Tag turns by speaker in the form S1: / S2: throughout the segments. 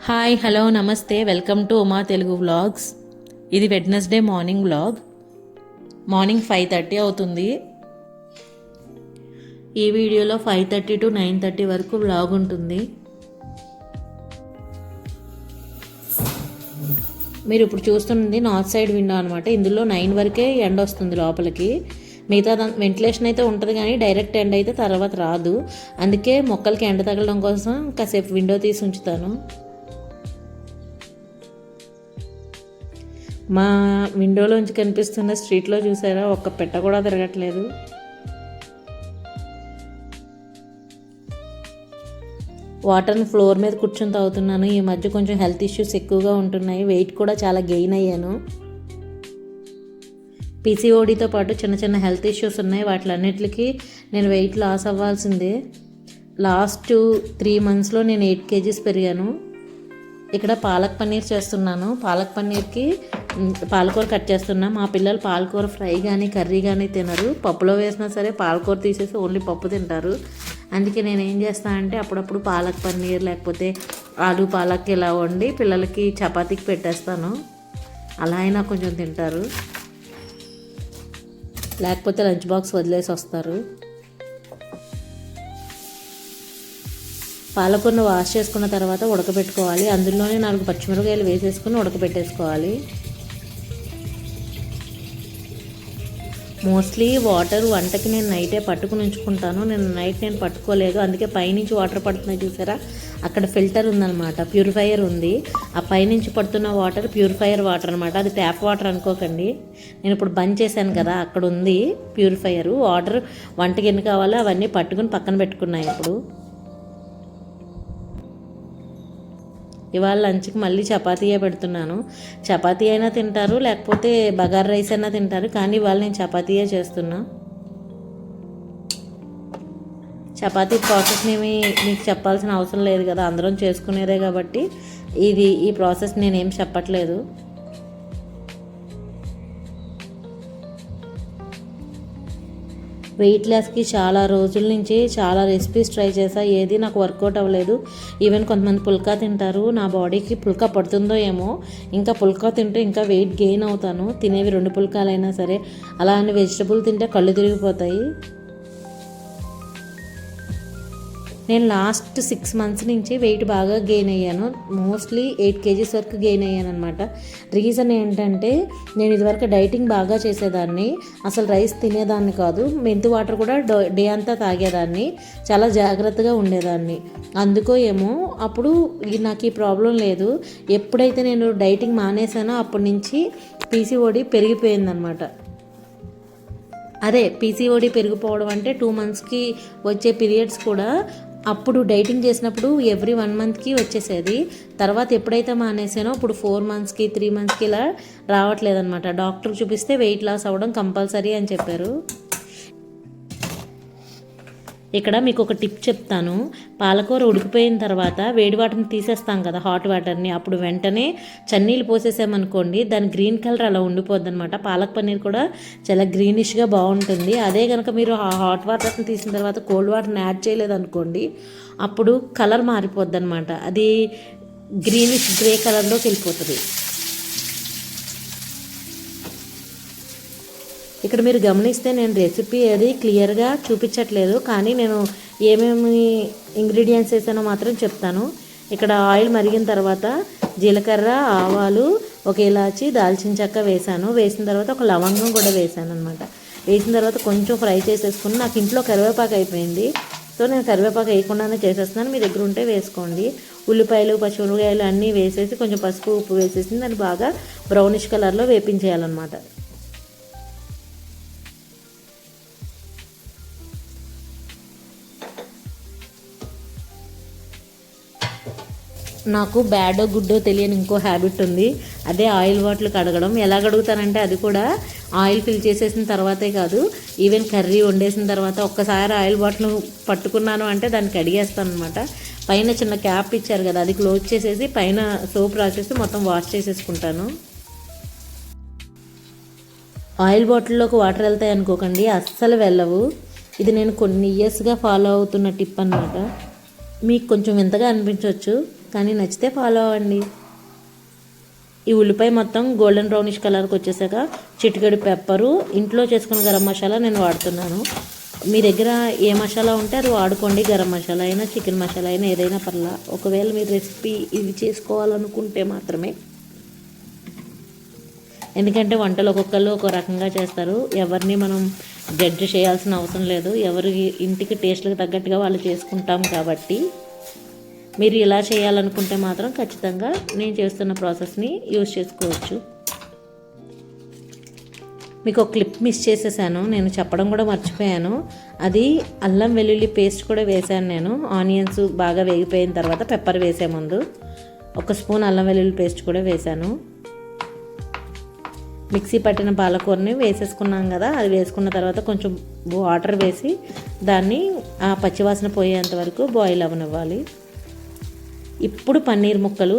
S1: Hi hello నమస్తే welcome to Uma Telugu vlogs. ఇది Wednesday morning vlog. Morning 5:30 అవుతుంది. ఈ వీడియోలో 5:30 to 9:30 వరకు వ్లాగ్ ఉంటుంది. మీరు ఇప్పుడు చూస్తున్నది నార్త్ సైడ్ విండో అనమాట. ఇందులో 9 వరకే ఎండ వస్తుంది లోపలికి. మిగతా వెంటిలేషన్ అయితే ఉంటుంది కానీ డైరెక్ట్ ఎండ అయితే తర్వాత రాదు. అందుకే మొక్కలకి ఎండ తగలడం కోసం కాసేపు విండో తీసి ఉంచుతాను. మా విండోలోంచి కనిపిస్తున్న స్ట్రీట్లో చూసారా, ఒక్క పెట్ట కూడా తిరగట్లేదు. వాటర్ని ఫ్లోర్ మీద కూర్చొని తాగుతున్నాను. ఈ మధ్య కొంచెం హెల్త్ ఇష్యూస్ ఎక్కువగా ఉంటున్నాయి. వెయిట్ కూడా చాలా గెయిన్ అయ్యాను. పీసీఓడితో పాటు చిన్న చిన్న హెల్త్ ఇష్యూస్ ఉన్నాయి. వాటిలన్నిటికీ నేను వెయిట్ లాస్ అవ్వాల్సిందే. లాస్ట్ 3 monthsలో నేను 8 kgs పెరిగాను. ఇక్కడ పాలక్ పన్నీర్ చేస్తున్నాను. పాలక్ పన్నీర్కి పాలకూర కట్ చేస్తున్నా. మా పిల్లలు పాలకూర ఫ్రై కానీ కర్రీ కానీ తినరు. పప్పులో వేసినా సరే పాలకూర తీసేసి ఓన్లీ పప్పు తింటారు. అందుకే నేను ఏం చేస్తాను అంటే అప్పుడప్పుడు పాలక్ పన్నీర్ లేకపోతే ఆలు పాలక్ ఇలా వండి పిల్లలకి చపాతీకి పెట్టేస్తాను. అలా అయినా కొంచెం తింటారు, లేకపోతే లంచ్ బాక్స్ వదిలేసి వస్తారు. పాలకూరను వాష్ చేసుకున్న తర్వాత ఉడకబెట్టుకోవాలి. అందులోనే 4 పచ్చిమిరపకాయలు వేసేసుకుని ఉడకబెట్టేసుకోవాలి. మోస్ట్లీ వాటర్ వంటకి నేను నైటే పట్టుకుని ఉంచుకుంటాను. నైట్ నేను పట్టుకోలేదు, అందుకే పైనుంచి వాటర్ పడుతున్నాయి చూసారా, అక్కడ ఫిల్టర్ ఉందన్నమాట, ప్యూరిఫైయర్ ఉంది. ఆ పైనుంచి పడుతున్న వాటర్ ప్యూరిఫైయర్ వాటర్ అనమాట. అది ట్యాప్ వాటర్ అనుకోకండి. నేను ఇప్పుడు బంద్ చేశాను కదా, అక్కడ ఉంది ప్యూరిఫైయర్ వాటర్. వంటకి ఎన్ని కావాలో అవన్నీ పట్టుకుని పక్కన పెట్టుకున్నాయి. ఇప్పుడు ఇవాళ లంచ్కి మళ్ళీ చపాతీయే పెడుతున్నాను. చపాతీ అయినా తింటారు, లేకపోతే బగారా రైస్ అయినా తింటారు, కానీ ఇవాళ నేను చపాతీయే చేస్తున్నా. చపాతీ ప్రాసెస్ని మీకు చెప్పాల్సిన అవసరం లేదు కదా, అందరం చేసుకునేదే కాబట్టి ఈ ప్రాసెస్ నేనేం చెప్పట్లేదు. వెయిట్ లాస్కి చాలా రోజుల నుంచి చాలా రెసిపీస్ ట్రై చేసా, ఏది నాకు వర్కౌట్ అవ్వలేదు. ఈవెన్ కొంతమంది పుల్కా తింటారు. నా బాడీకి పుల్కా పడుతుందో ఏమో, ఇంకా పుల్కా తింటే ఇంకా వెయిట్ గెయిన్ అవుతాను. తినేవి 2 పుల్కాలైనా సరే. అలా అని వెజిటబుల్ తింటే కళ్ళు తిరిగిపోతాయి. నేను లాస్ట్ 6 months నుంచి వెయిట్ బాగా గెయిన్ అయ్యాను. మోస్ట్లీ 8 kgs వరకు గెయిన్ అయ్యాను అనమాట. రీజన్ ఏంటంటే నేను ఇదివరకు డైటింగ్ బాగా చేసేదాన్ని. అసలు రైస్ తినేదాన్ని కాదు. మెంతి వాటర్ కూడా డే అంతా తాగేదాన్ని. చాలా జాగ్రత్తగా ఉండేదాన్ని. అందుకో ఏమో అప్పుడు నాకు ఈ ప్రాబ్లం లేదు. ఎప్పుడైతే నేను డైటింగ్ మానేసానో అప్పటి నుంచి పీసీఓడి పెరిగిపోయిందనమాట. అదే పీసీఓడి పెరిగిపోవడం అంటే 2 monthsకి వచ్చే పీరియడ్స్ కూడా అప్పుడు డైటింగ్ చేసినప్పుడు ఎవ్రీ 1 monthకి వచ్చేసేది. తర్వాత ఎప్పుడైతే మానేసానో అప్పుడు 4 monthsకి 3 monthsకి ఇలా రావట్లేదన్నమాట. డాక్టర్ చూపిస్తే వెయిట్ లాస్ అవ్వడం కంపల్సరీ అని చెప్పారు. ఇక్కడ మీకు ఒక టిప్ చెప్తాను. పాలకూర ఉడికిపోయిన తర్వాత వేడి వాటర్ని తీసేస్తాం కదా, హాట్ వాటర్ని, అప్పుడు వెంటనే చన్నీళ్ళు పోసేసామనుకోండి, దాని గ్రీన్ కలర్ అలా ఉండిపోద్ది అనమాట. పాలక్ పన్నీర్ కూడా చాలా గ్రీనిష్గా బాగుంటుంది. అదే కనుక మీరు ఆ హాట్ వాటర్ని తీసిన తర్వాత కోల్డ్ వాటర్ని యాడ్ చేయలేదనుకోండి, అప్పుడు కలర్ మారిపోద్ది అనమాట. అది గ్రీనిష్ గ్రే కలర్లోకి వెళ్ళిపోతుంది. ఇక్కడ మీరు గమనిస్తే నేను రెసిపీ అది క్లియర్గా చూపించట్లేదు, కానీ నేను ఏమేమి ఇంగ్రీడియంట్స్ వేసానో మాత్రం చెప్తాను. ఇక్కడ ఆయిల్ మరిగిన తర్వాత జీలకర్ర, ఆవాలు, ఒక ఇలాచి, దాల్చిన చెక్క వేసాను. వేసిన తర్వాత ఒక లవంగం కూడా వేసాను అనమాట. వేసిన తర్వాత కొంచెం ఫ్రై చేసేసుకుని, నాకు ఇంట్లో కరివేపాకు అయిపోయింది, సో నేను కరివేపాకు వేయకుండానే చేసేస్తున్నాను. మీ దగ్గర ఉంటే వేసుకోండి. ఉల్లిపాయలు, పచ్చిమిరపకాయలు అన్నీ వేసేసి కొంచెం పసుపు, ఉప్పు వేసేసి దాన్ని బాగా బ్రౌనిష్ కలర్లో వేపించేయాలన్నమాట. నాకు బ్యాడో గుడ్డో తెలియని ఇంకో హ్యాబిట్ ఉంది. అదే ఆయిల్ బాటిల్ కడగడం. ఎలా కడుగుతానంటే అది కూడా ఆయిల్ ఫిల్ చేసేసిన తర్వాతే కాదు, ఈవెన్ కర్రీ వండేసిన తర్వాత ఒక్కసారి ఆయిల్ బాటిల్ పట్టుకున్నాను అంటే దాన్ని కడిగేస్తాను అనమాట. పైన చిన్న క్యాప్ ఇచ్చారు కదా, అది క్లోజ్ చేసేసి పైన సోప్ రాసేసి మొత్తం వాష్ చేసేసుకుంటాను. ఆయిల్ బాటిల్లోకి వాటర్ వెళ్తాయి అనుకోకండి, అస్సలు వెళ్ళవు. ఇది నేను కొన్ని ఇయర్స్గా ఫాలో అవుతున్న టిప్ అనమాట. మీకు కొంచెం వింతగా అనిపించవచ్చు, కానీ నచ్చితే ఫాలో అవ్వండి. ఈ ఉల్లిపాయ మొత్తం గోల్డెన్ బ్రౌనిష్ కలర్కి వచ్చేసాక చిటికెడు పెప్పరు, ఇంట్లో చేసుకున్న గరం మసాలా నేను వాడుతున్నాను. మీ దగ్గర ఏ మసాలా ఉంటే అది వాడుకోండి. గరం మసాలా అయినా చికెన్ మసాలా అయినా ఏదైనా పర్లా. ఒకవేళ మీరు రెసిపీ ఇది చేసుకోవాలనుకుంటే మాత్రమే, ఎందుకంటే వంటలు ఒక్కొక్కళ్ళు ఒక రకంగా చేస్తారు. ఎవరిని మనం జడ్జ్ చేయాల్సిన అవసరం లేదు. ఎవరి ఇంటికి టేస్ట్కి తగ్గట్టుగా వాళ్ళు చేసుకుంటాం కాబట్టి మీరు ఇలా చేయాలనుకుంటే మాత్రం ఖచ్చితంగా నేను చేస్తున్న ప్రాసెస్ని యూజ్ చేసుకోవచ్చు. మీకు ఒక క్లిప్ మిస్ చేసేసాను, నేను చెప్పడం కూడా మర్చిపోయాను. అది అల్లం వెల్లుల్లి పేస్ట్ కూడా వేసాను నేను. ఆనియన్స్ బాగా వేగిపోయిన తర్వాత పెప్పర్ వేసే ముందు 1 స్పూన్ అల్లం వెల్లుల్లి పేస్ట్ కూడా వేసాను. మిక్సీ పట్టిన పాలకూరని వేసేసుకున్నాం కదా, అది వేసుకున్న తర్వాత కొంచెం వాటర్ వేసి దాన్ని ఆ పచ్చివాసన పోయేంత వరకు బాయిల్ అవ్వనివ్వాలి. ఇప్పుడు పన్నీర్ ముక్కలు,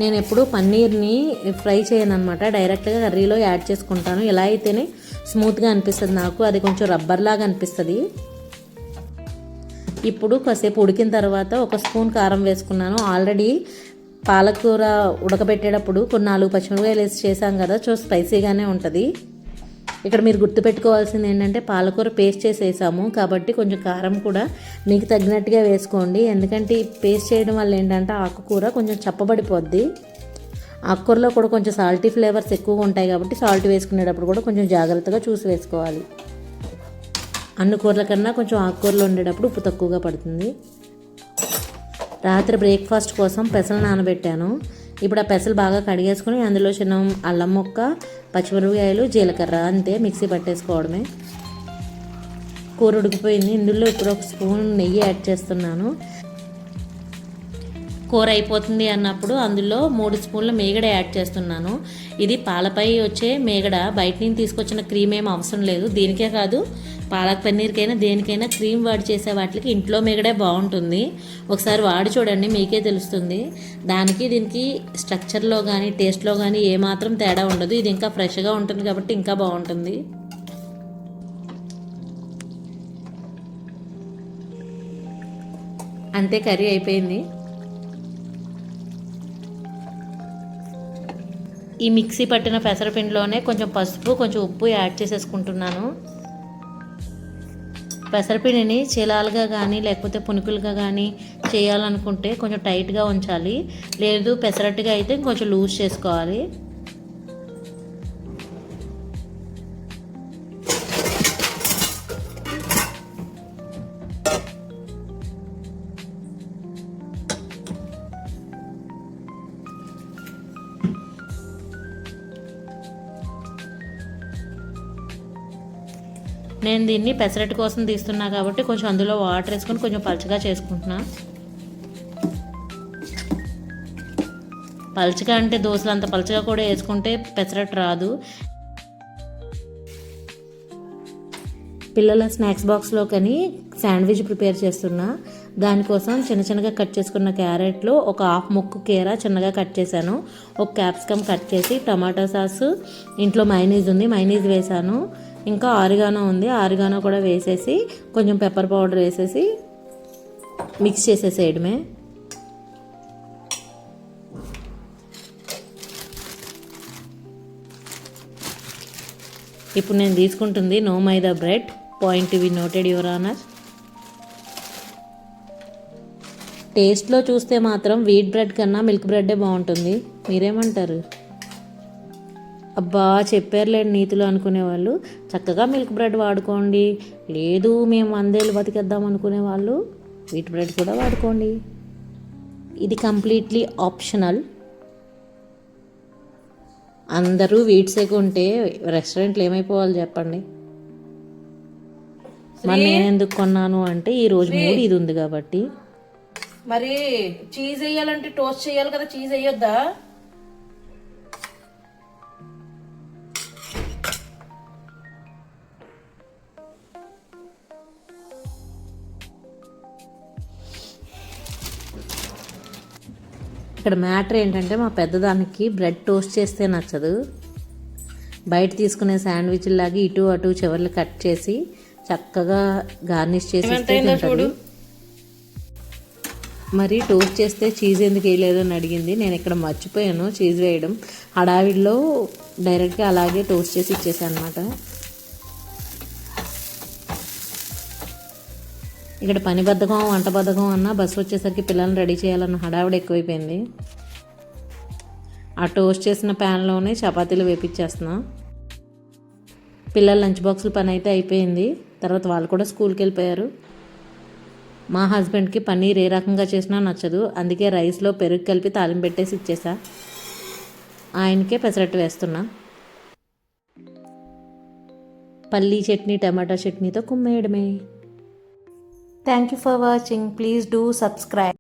S1: నేను ఎప్పుడు పన్నీర్ని ఫ్రై చేయను అనమాట, డైరెక్ట్గా కర్రీలో యాడ్ చేసుకుంటాను. ఎలా అయితేనే స్మూత్గా అనిపిస్తుంది నాకు, అది కొంచెం రబ్బర్ లాగా అనిపిస్తుంది. ఇప్పుడు కాసేపు ఉడికిన తర్వాత 1 స్పూన్ కారం వేసుకున్నాను. ఆల్రెడీ పాలకూర ఉడకబెట్టేటప్పుడు కొన్ని 4 పచ్చిమిరపకాయలు వేసి చేసాం కదా, స్పైసీగానే ఉంటుంది. ఇక్కడ మీరు గుర్తుపెట్టుకోవాల్సింది ఏంటంటే పాలకూర పేస్ట్ చేసి వేసాము కాబట్టి కొంచెం కారం కూడా మీకు తగినట్టుగా వేసుకోండి. ఎందుకంటే ఈ పేస్ట్ చేయడం వల్ల ఏంటంటే ఆకుకూర కొంచెం చప్పబడిపోద్ది. ఆకుకూరలో కూడా కొంచెం సాల్టీ ఫ్లేవర్స్ ఎక్కువగా ఉంటాయి కాబట్టి సాల్ట్ వేసుకునేటప్పుడు కూడా కొంచెం జాగ్రత్తగా చూసి వేసుకోవాలి. అన్ని కూరల కన్నా కొంచెం ఆకుకూరలు ఉండేటప్పుడు ఉప్పు తక్కువగా పడుతుంది. రాత్రి బ్రేక్ఫాస్ట్ కోసం పెసలు నానబెట్టాను. ఇప్పుడు ఆ పెసలు బాగా కడిగేసుకుని అందులో చిన్న అల్లం ముక్క, పచ్చిమిరపకాయలు, జీలకర్ర అంతే మిక్సీ పట్టేసుకోవడమే. కూర ఉడికిపోయింది. ఇందులో ఇప్పుడు 1 స్పూన్ నెయ్యి యాడ్ చేస్తున్నాను. కూర అయిపోతుంది అన్నప్పుడు అందులో 3 స్పూన్ల మేగడ యాడ్ చేస్తున్నాను. ఇది పాలపై వచ్చే మేగడ, బయట నుంచి తీసుకొచ్చిన క్రీమ్ ఏం అవసరం లేదు. దీనికే కాదు, పాలక్ పన్నీర్కైనా దేనికైనా క్రీమ్ వాడి చేసే వాటికి ఇంట్లో మేగడే బాగుంటుంది. ఒకసారి వాడి చూడండి, మీకే తెలుస్తుంది. దానికి దీనికి స్ట్రక్చర్లో కానీ టేస్ట్లో కానీ ఏమాత్రం తేడా ఉండదు. ఇది ఇంకా ఫ్రెష్గా ఉంటుంది కాబట్టి ఇంకా బాగుంటుంది. అంతే, కర్రీ అయిపోయింది. ఈ మిక్సీ పట్టిన పెసరపిండిలోనే కొంచెం పసుపు, కొంచెం ఉప్పు యాడ్ చేసేసుకుంటున్నాను. పెసరపిండిని చీలాలుగా కానీ లేకపోతే పునుకులుగా కానీ చేయాలనుకుంటే కొంచెం టైట్గా ఉంచాలి. లేదు పెసరట్టుగా అయితే కొంచెం లూజ్ చేసుకోవాలి. నేను దీన్ని పెసరట్టు కోసం తీస్తున్నా కాబట్టి కొంచెం అందులో వాటర్ వేసుకొని కొంచెం పలుచగా చేసుకుంటున్నా. పలుచగా అంటే దోశలు అంత పలుచగా కూడా వేసుకుంటే పెసరట్టు రాదు. పిల్లల స్నాక్స్ బాక్స్లో కానీ శాండ్విచ్ ప్రిపేర్ చేస్తున్నా. దానికోసం చిన్నగా కట్ చేసుకున్న క్యారెట్లు, 1/2 ముక్కు కీర చిన్నగా కట్ చేశాను. 1 క్యాప్సికమ్ కట్ చేసి, టమాటా సాసు, ఇంట్లో మైనీస్ ఉంది, మైనీస్ వేసాను. ఇంకా ఆరిగానో ఉంది, ఆరిగానో కూడా వేసేసి కొంచెం పెప్పర్ పౌడర్ వేసేసి మిక్స్ చేసేసేయడమే. ఇప్పుడు నేను తీసుకుంటుంది నో మైదా bread. Point to be noted your honour. టేస్ట్లో చూస్తే మాత్రం వీట్ బ్రెడ్ కన్నా మిల్క్ బ్రెడ్డే బాగుంటుంది. మీరేమంటారు? అబ్బా చెప్పారులేండి నీతులు అనుకునేవాళ్ళు చక్కగా మిల్క్ బ్రెడ్ వాడుకోండి. లేదు మేము 100 ఏళ్ళు బతికేద్దాం అనుకునే వాళ్ళు వీట్ బ్రెడ్ కూడా వాడుకోండి. ఇది కంప్లీట్లీ ఆప్షనల్. అందరూ వీట్సే కొంటే రెస్టారెంట్లు ఏమైపోవాలి చెప్పండి. మరి నేను ఎందుకు కొన్నాను అంటే ఈరోజు మూడు ఇది ఉంది కాబట్టి.
S2: మరి చీజ్ వేయాలంటే టోస్ట్ చేయాలి కదా, చీజ్ వేయొద్దా?
S1: ఇక్కడ మ్యాటర్ ఏంటంటే మా పెద్దదానికి బ్రెడ్ టోస్ట్ చేస్తే నచ్చదు. బయట తీసుకునే శాండ్విచ్ లాగా ఇటు అటు చివర్లు కట్ చేసి చక్కగా గార్నిష్ చేసి మరి టోస్ట్ చేస్తే చీజ్ ఎందుకు వేయలేదు అని అడిగింది. నేను ఇక్కడ మర్చిపోయాను చీజ్ వేయడం. హడావిడిలో డైరెక్ట్గా అలాగే టోస్ట్ చేసి ఇచ్చేసాను అనమాట. ఇక్కడ పని బద్ధకం వంట బద్ధకం అన్న బస్సు వచ్చేసరికి పిల్లల్ని రెడీ చేయాలన్న హడావిడి ఎక్కువైపోయింది. ఆ టోస్ట్ చేసిన ప్యాన్లోనే చపాతీలు వేపించేస్తున్నా. పిల్లల లంచ్ బాక్సుల పని అయితే అయిపోయింది. తర్వాత వాళ్ళు కూడా స్కూల్కి వెళ్ళిపోయారు. మా హస్బెండ్కి పన్నీర్ ఏ రకంగా చేసినా నచ్చదు. అందుకే రైస్లో పెరుగు కలిపి తాలింపు పెట్టేసి ఇచ్చేసా. ఆయనకే పెసరట్టు వేస్తున్నా. పల్లీ చట్నీ టమాటా చట్నీతో కుమ్మేయడమే. Thank you for watching. Please do subscribe.